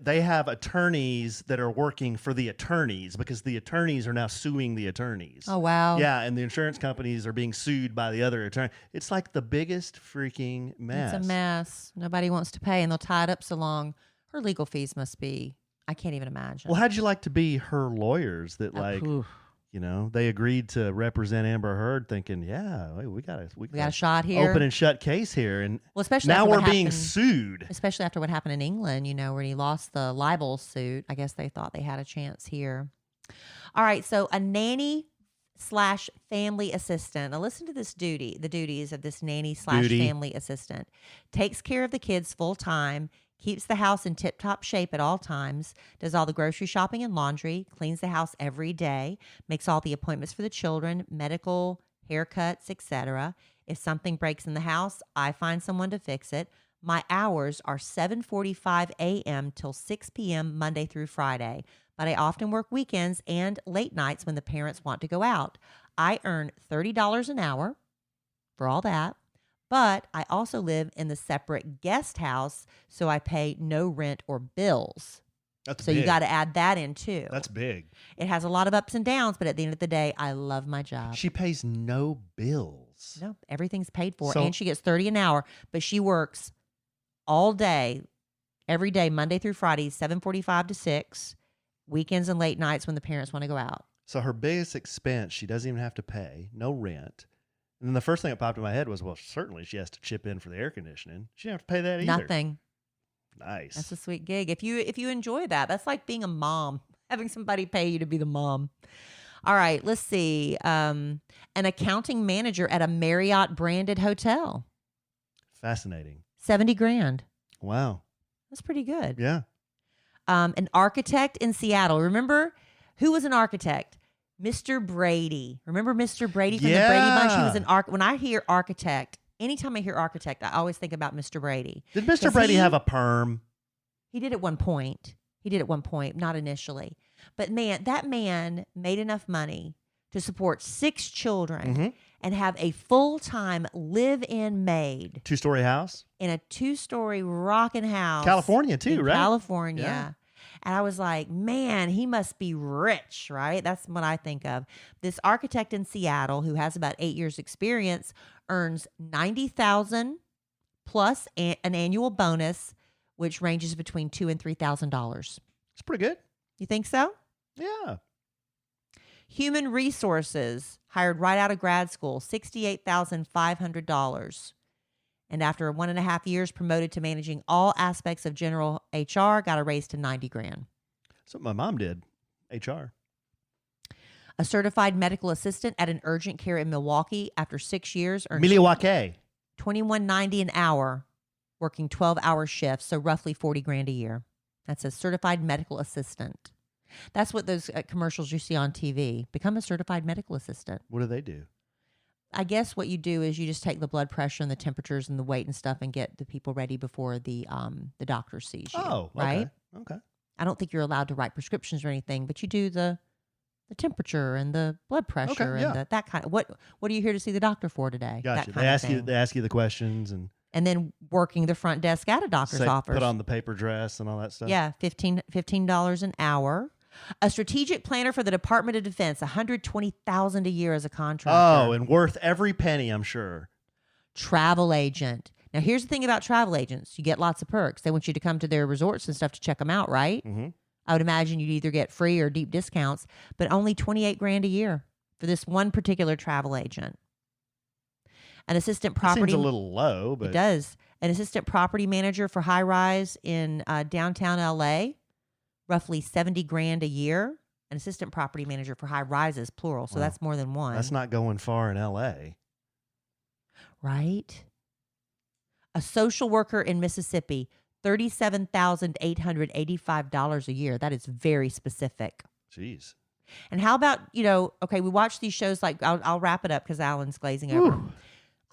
they have attorneys that are working for the attorneys because the attorneys are now suing the attorneys. Oh, wow. Yeah, and the insurance companies are being sued by the other attorney. It's like the biggest freaking mess. It's a mess. Nobody wants to pay, and they'll tie it up so long. Her legal fees must be, I can't even imagine. Well, how'd you like to be her lawyers that Oof. they agreed to represent Amber Heard thinking, yeah, we got a shot here. open and shut case here. And Well, especially now after we're what being happened- sued. Especially after what happened in England, where he lost the libel suit. I guess they thought they had a chance here. All right, so a nanny / family assistant. Now listen to this duty, the duties of this nanny / family assistant. Takes care of the kids full time, keeps the house in tip-top shape at all times, does all the grocery shopping and laundry, cleans the house every day, makes all the appointments for the children, medical, haircuts, etc. If something breaks in the house, I find someone to fix it. My hours are 7:45 a.m. till 6 p.m. Monday through Friday, but I often work weekends and late nights when the parents want to go out. I earn $30 an hour for all that. But I also live in the separate guest house, so I pay no rent or bills. That's So big. you got to add that in too. That's big. It has a lot of ups and downs, but at the end of the day, I love my job. She pays no bills. No, everything's paid for, So- and she gets 30 an hour, but she works all day, every day, Monday through Friday, 7:45 to 6, weekends and late nights when the parents want to go out. So her biggest expense, she doesn't even have to pay, no rent. And then the first thing that popped in my head was, well, certainly she has to chip in for the air conditioning. She doesn't have to pay that either. Nothing. Nice. That's a sweet gig. If you enjoy that, that's like being a mom, having somebody pay you to be the mom. All right, let's see. An accounting manager at a Marriott branded hotel, Fascinating. 70 grand. Wow. That's pretty good. Yeah. An architect in Seattle. Remember who was an architect? Mr. Brady. Remember Mr. Brady from the Brady Bunch? He was an When I hear architect, anytime I hear architect, I always think about Mr. Brady. Did Mr. Brady have a perm? He did at one point. Not initially. But man, that man made enough money to support 6 children and have a full-time live-in maid 2-story house? in a 2-story rocking house. California too, in right? California. Yeah. And I was like, man, he must be rich, right? That's what I think of. This architect in Seattle who has about 8 years experience earns $90,000 plus an annual bonus, which ranges between $2,000 and $3,000. It's pretty good. You think so? Yeah. Human resources hired right out of grad school, $68,500. And after 1.5 years, promoted to managing all aspects of general HR, got a raise to 90 grand. That's what my mom did. HR. A certified medical assistant at an urgent care in Milwaukee after 6 years earned Milwaukee. $21.90 an hour, working 12-hour shifts, so roughly 40 grand a year. That's a certified medical assistant. That's what those commercials you see on TV. Become a certified medical assistant. What do they do? I guess what you do is you just take the blood pressure and the temperatures and the weight and stuff and get the people ready before the doctor sees you. Oh, okay. right. Okay. I don't think you're allowed to write prescriptions or anything, but you do the temperature and the blood pressure yeah. and that kind of what are you here to see the doctor for today? Gotcha. That kind of thing. They ask you the questions and then working the front desk at a doctor's office. put on the paper dress and all that stuff. Yeah, $15 an hour. A strategic planner for the Department of Defense, $120,000 a year as a contractor. Oh, and worth every penny, I'm sure. Travel agent. Now, here's the thing about travel agents. You get lots of perks. They want you to come to their resorts and stuff to check them out, right? Mm-hmm. I would imagine you'd either get free or deep discounts, but only 28 grand a year for this one particular travel agent. An assistant property. Seems a little low, but It does. An assistant property manager for high rise in downtown LA, roughly 70 grand a year. An assistant property manager for high rises, plural. So Wow. that's more than one. that's not going far in LA. Right. A social worker in Mississippi, $37,885 a year. That is very specific. Jeez. And how about, okay, we watch these shows like, I'll wrap it up because Alan's glazing over. Whew.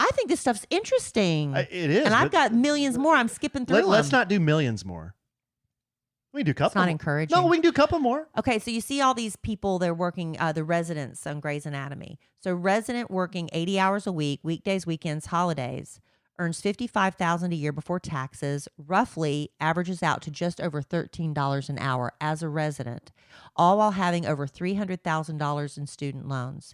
I think this stuff's interesting. It is. And I've but got millions more. I'm skipping through let's them. not do millions more. We can do a couple. It's not more. encouraging. No, we can do a couple more. Okay, so you see all these people, they're working, the residents on Grey's Anatomy. So resident working 80 hours a week, weekdays, weekends, holidays, earns $55,000 a year before taxes, roughly averages out to just over $13 an hour as a resident, all while having over $300,000 in student loans.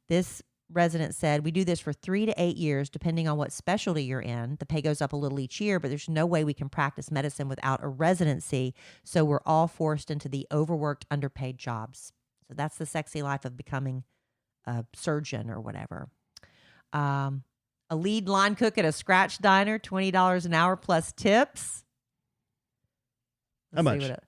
This resident said, we do this for 3 to 8 years, depending on what specialty you're in. The pay goes up a little each year, but there's no way we can practice medicine without a residency. So we're all forced into the overworked, underpaid jobs. So that's the sexy life of becoming a surgeon or whatever. A lead line cook at a scratch diner, $20 an hour plus tips. How Let's see much?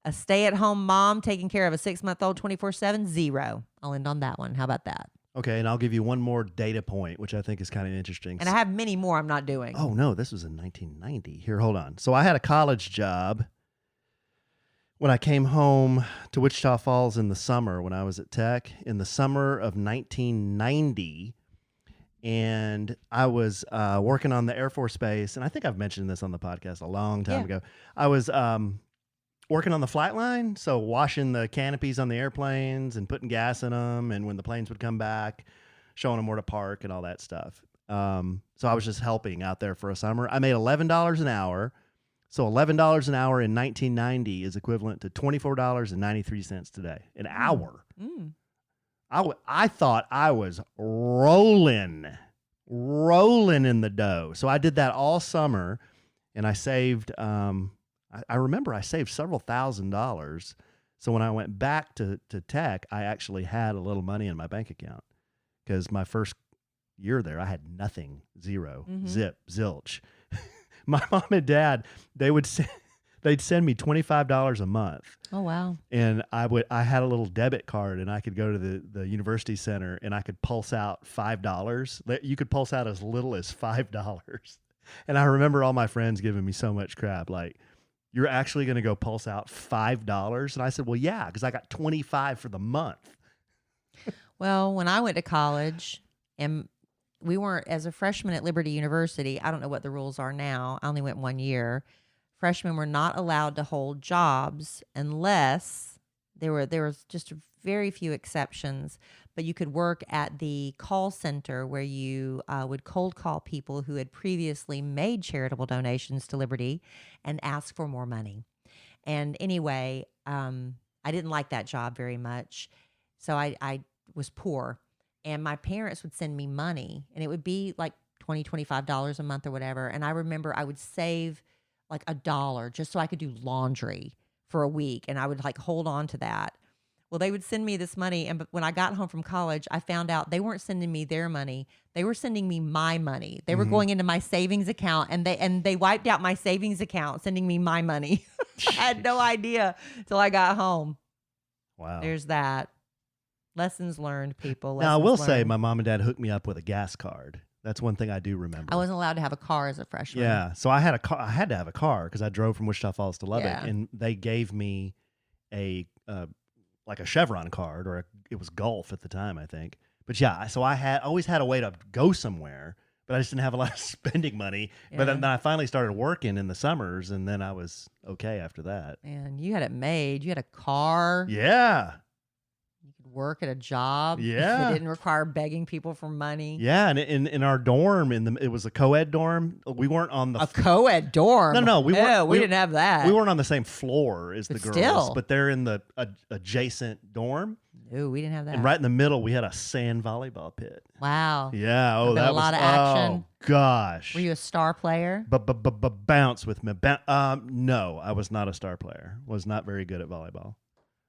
a stay-at-home mom taking care of a 6-month-old 24/7, $0. I'll end on that one. How about that? Okay, and I'll give you one more data point, which I think is kind of interesting. And I have many more I'm not doing. Oh, no, this was in 1990. Here, hold on. So I had a college job when I came home to Wichita Falls in the summer when I was at Tech, in the summer of 1990. And I was working on the Air Force Base. And I think I've mentioned this on the podcast a long time ago. I was working on the flight line, so washing the canopies on the airplanes and putting gas in them, and when the planes would come back, showing them where to park and all that stuff. So I was just helping out there for a summer. I made $11 an hour. So $11 an hour in 1990 is equivalent to $24.93 today, an hour. Mm. I thought I was rolling in the dough. So I did that all summer, and I saved. I remember I saved several $1,000s. So when I went back to tech, I actually had a little money in my bank account because my first year there, I had nothing, zero, zip, zilch. My mom and dad, they'd send me $25 a month. Oh, wow. And I had a little debit card, and I could go to the university center, and I could pulse out $5. You could pulse out as little as $5. And I remember all my friends giving me so much crap, like, you're actually going to go pulse out $5? And I said, well, yeah, because I got 25 for the month. Well, when I went to college, and we weren't, as a freshman at Liberty University, I don't know what the rules are now. I only went 1 year. Freshmen were not allowed to hold jobs unless there was just very few exceptions, but you could work at the call center where you would cold call people who had previously made charitable donations to Liberty and ask for more money. And anyway, I didn't like that job very much. So I was poor, and my parents would send me money, and it would be like $20, $25 a month or whatever. And I remember I would save like $1 just so I could do laundry for a week, and I would like hold on to that. Well, they would send me this money, and when I got home from college, I found out they weren't sending me their money. They were sending me my money. They were going into my savings account, and they wiped out my savings account, sending me my money. I had no idea till I got home. Wow. There's that. Lessons learned, people. Now, I Lessons will say learned. my mom and dad hooked me up with a gas card. That's one thing I do remember. I wasn't allowed to have a car as a freshman. Yeah, so I had a car. I had to have a car because I drove from Wichita Falls to Lubbock, Yeah. and they gave me a like a Chevron card, or it was Gulf at the time, I think. But yeah, so I always had a way to go somewhere, but I just didn't have a lot of spending money. But then I finally started working in the summers, and then I was okay after that. And you had it made. You had a car. Yeah. You could work at a job. Yeah. It didn't require begging people for money. Yeah, and in our dorm, it was a co-ed dorm. We weren't on the A co-ed dorm. No, we weren't. We didn't have that. We weren't on the same floor as the But girls, still. but they're in the adjacent dorm. No, we didn't have that. And right in the middle, we had a sand volleyball pit. Wow. Yeah. Oh, Been that a lot was, of action. Oh gosh. Were you a star player? Bounce with me. No, I was not a star player. Was not very good at volleyball.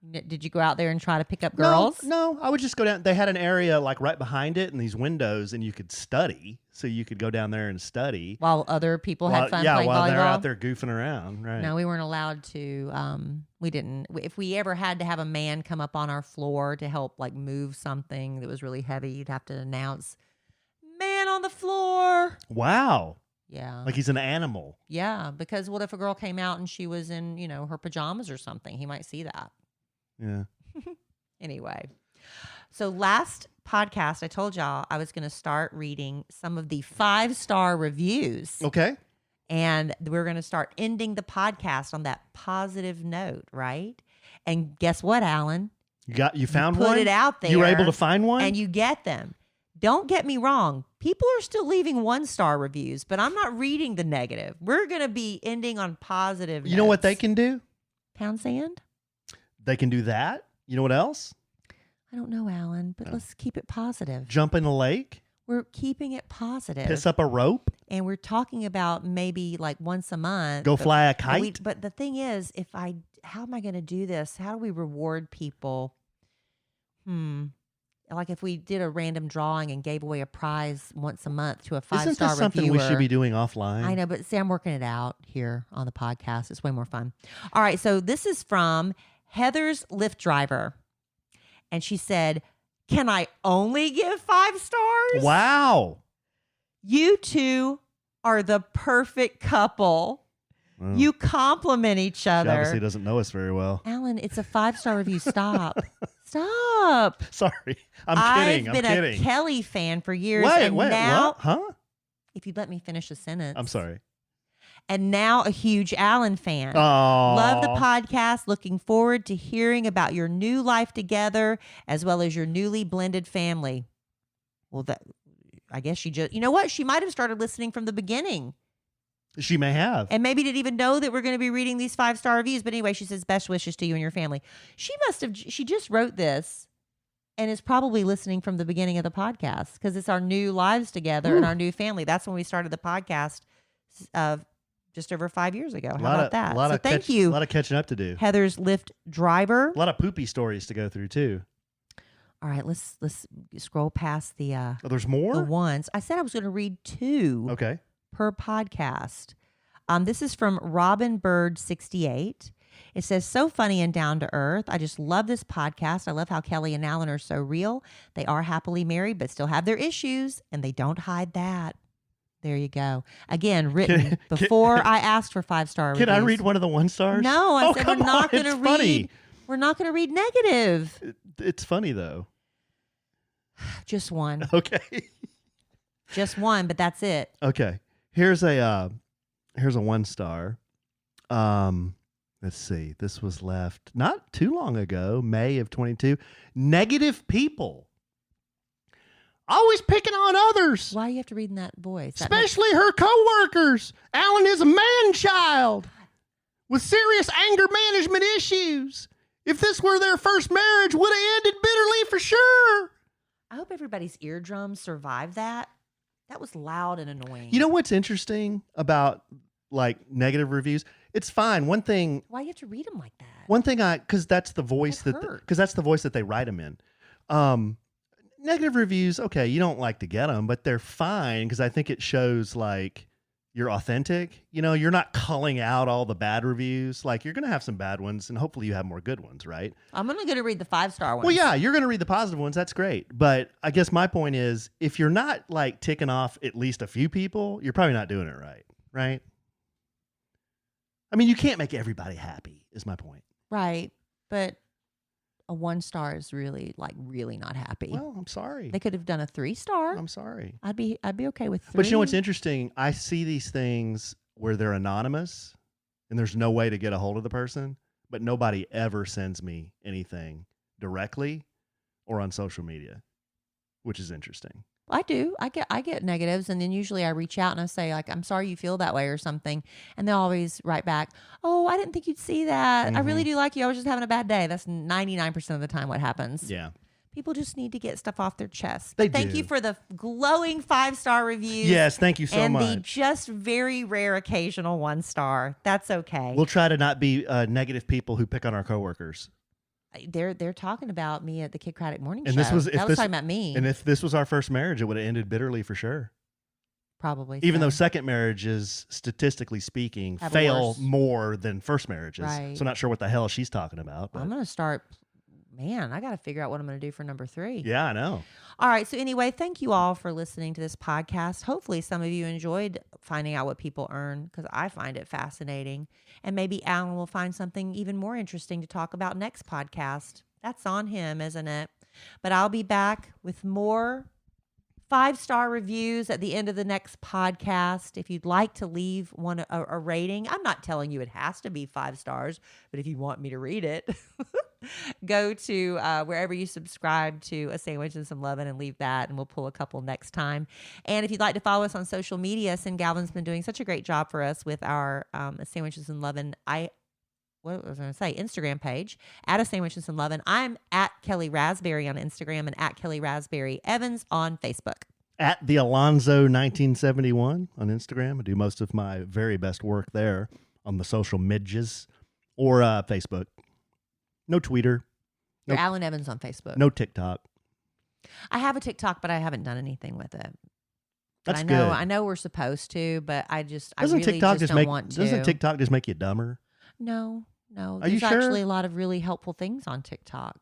Did you go out there and try to pick up girls? No, I would just go down. They had an area like right behind it and these windows, and you could study. So you could go down there and study. While other people had fun playing while volleyball? they're out there goofing around. Right. No, we weren't allowed to. We didn't. If we ever had to have a man come up on our floor to help like move something that was really heavy, you'd have to announce, "Man on the floor." Wow. Yeah. Like he's an animal. Yeah, because what if a girl came out and she was in, her pajamas or something? He might see that. Yeah. Anyway, so last podcast, I told y'all I was going to start reading some of the 5-star reviews. Okay. And we're going to start ending the podcast on that positive note, right? And guess what, Alan? You found Put one? it out there. You were able to find one? And you get them. Don't get me wrong. People are still leaving 1-star reviews, but I'm not reading the negative. We're going to be ending on positive You know what notes. they can do? Pound sand? They can do that. You know what else? I don't know, Alan, but let's keep it positive. Jump in the lake. We're keeping it positive. Piss up a rope. And we're talking about maybe like once a month. Go fly a but kite. But the thing is, how am I going to do this? How do we reward people? Like if we did a random drawing and gave away a prize once a month to a 5-star Isn't this something reviewer. we should be doing offline? I know, but see, I'm working it out here on the podcast. It's way more fun. All right, so this is from Heather's Lyft driver. And she said, "Can I only give 5 stars? Wow. You two are the perfect couple. Wow. You compliment each She other." obviously doesn't know us very well. Alan, it's a 5-star review. Stop. Stop. Sorry. I'm kidding. I've been I'm kidding. a Kellie fan for years. Wait, and what? now, Huh? if you'd let me finish the sentence. I'm sorry. And now a huge Alan fan. Oh. Love the podcast. Looking forward to hearing about your new life together as well as your newly blended family. Well, I guess she just, you know what? She might have started listening from the beginning. She may have. And maybe didn't even know that we're going to be reading these 5-star reviews. But anyway, she says, best wishes to you and your family. She just wrote this and is probably listening from the beginning of the podcast because it's our new lives together and our new family. That's when we started the podcast just over 5 years ago. How about that? So thank you. A lot of catching up to do. Heather's Lyft driver. A lot of poopy stories to go through too. All right, let's scroll past the there's more? the ones. I said I was going to read 2. Okay. Per podcast. This is from Robin Bird 68. It says, so funny and down to earth. I just love this podcast. I love how Kellie and Alan are so real. They are happily married, but still have their issues, and they don't hide that. There you go. Again, written before I asked for 5-star reviews. Can I read one of the 1 stars? No, I said we're not going to read. Funny. We're not going to read negative. It's funny though. Just one. Okay. Just one, but that's it. Okay. Here's a 1 star. Let's see. This was left not too long ago, May of 22. Negative people. Always picking on others. Why do you have to read in that voice? Especially her coworkers. Alan is a man-child with serious anger management issues. If this were their first marriage, would have ended bitterly for sure. I hope everybody's eardrums survived that. That was loud and annoying. You know what's interesting about like negative reviews? It's fine. One thing. Why do you have to read them like that? One thing because that's the voice that's the voice that they write them in. Negative reviews, okay, you don't like to get them, but they're fine because I think it shows like you're authentic. You know, you're not calling out all the bad reviews. Like you're going to have some bad ones and hopefully you have more good ones, right? I'm only going to read the 5-star ones. Well, yeah, you're going to read the positive ones. That's great. But I guess my point is if you're not like ticking off at least a few people, you're probably not doing it right, right? I mean, you can't make everybody happy is my point. Right. But a 1-star is really not happy. Well, I'm sorry. They could have done a 3-star. I'm sorry. I'd be okay with 3. But you know what's interesting? I see these things where they're anonymous and there's no way to get a hold of the person, but nobody ever sends me anything directly or on social media, which is interesting. I do. I get negatives, and then usually I reach out and I say like, "I'm sorry you feel that way" or something, and they'll always write back, "Oh, I didn't think you'd see that. Mm-hmm. I really do like you. I was just having a bad day." That's 99% of the time what happens. Yeah. People just need to get stuff off their chest. They Thank do. you for the glowing 5-star reviews. Yes, thank you so and much. And the just very rare occasional 1-star. That's okay. We'll try to not be negative people who pick on our coworkers. They're talking about me at the Kid Craddock Morning Show. That was talking about me. And if this was our first marriage, it would have ended bitterly for sure. Probably. Even so. though second marriages, statistically speaking, Have a fail worse- more than first marriages. Right. So not sure what the hell she's talking about. But I'm going to start. Man, I got to figure out what I'm going to do for number 3. yeah, I know. All right. So anyway, thank you all for listening to this podcast. Hopefully some of you enjoyed finding out what people earn because I find it fascinating. And maybe Alan will find something even more interesting to talk about next podcast. That's on him, isn't it? But I'll be back with more 5-star reviews at the end of the next podcast. If you'd like to leave a rating, I'm not telling you it has to be 5 stars, but if you want me to read it, go to wherever you subscribe to A Sandwich and Some Lovin' and leave that, and we'll pull a couple next time. And if you'd like to follow us on social media, Sin Galvin's been doing such a great job for us with our A Sandwich and Some Lovin'. What was I going to say? Instagram page at A Sandwich and Some Lovin'. I'm at Kellie Raspberry on Instagram and at Kellie Raspberry Evans on Facebook. At the Alonzo 1971 on Instagram. I do most of my very best work there on the social midges or Facebook. No Twitter. You're No, Alan Evans on Facebook. no TikTok. I have a TikTok, but I haven't done anything with it. But That's I know, good. I know we're supposed to, but I Doesn't really TikTok just don't make want to. Doesn't TikTok just make you dumber? No. Are you There's sure? actually a lot of really helpful things on TikTok.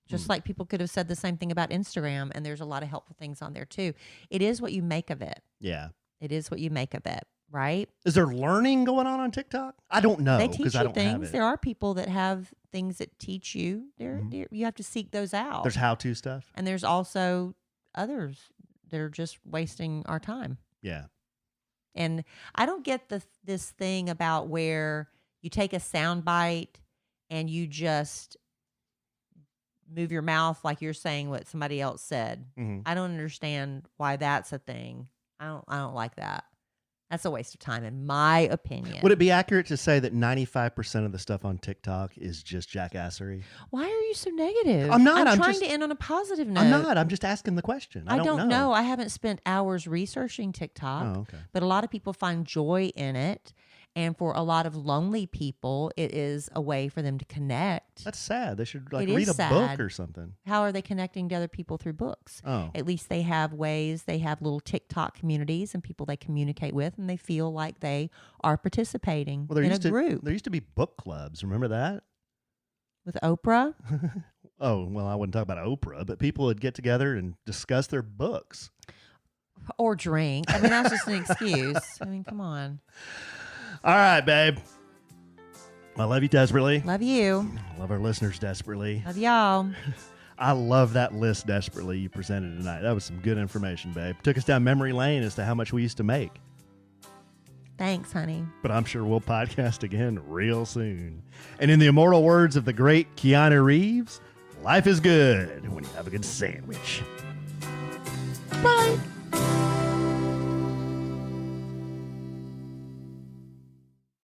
Just like people could have said the same thing about Instagram, and there's a lot of helpful things on there too. It is what you make of it. Yeah. It is what you make of it, right? Is there learning going on TikTok? I don't know They teach because I you don't have things. it. There are people that have things that teach you. You have to seek those out. There's how-to stuff. And there's also others that are just wasting our time. Yeah. And I don't get this thing about where you take a sound bite and you just move your mouth like you're saying what somebody else said. Mhm. I don't understand why that's a thing. I don't like that. That's a waste of time, in my opinion. Would it be accurate to say that 95% of the stuff on TikTok is just jackassery? Why are you so negative? I'm not. I'm I'm trying just- to end on a positive note. I'm not. I'm just asking the question. I don't know. I haven't spent hours researching TikTok, Oh, okay. but a lot of people find joy in it. And for a lot of lonely people, it is a way for them to connect. That's sad. They should It read is a book sad. or something. How are they connecting to other people through books? Oh. At least they have ways, they have little TikTok communities and people they communicate with, and they feel like they are participating in a group. There used to be book clubs. Remember that? With Oprah, Oh, well, I wouldn't talk about Oprah, but people would get together and discuss their books. or drink. I mean, that's just an excuse. I mean, come on. All right, babe. I love you desperately. Love you. Love our listeners desperately. Love y'all. I love that list desperately you presented tonight. That was some good information, babe. Took us down memory lane as to how much we used to make. Thanks, honey. But I'm sure we'll podcast again real soon. And in the immortal words of the great Keanu Reeves, life is good when you have a good sandwich. Bye.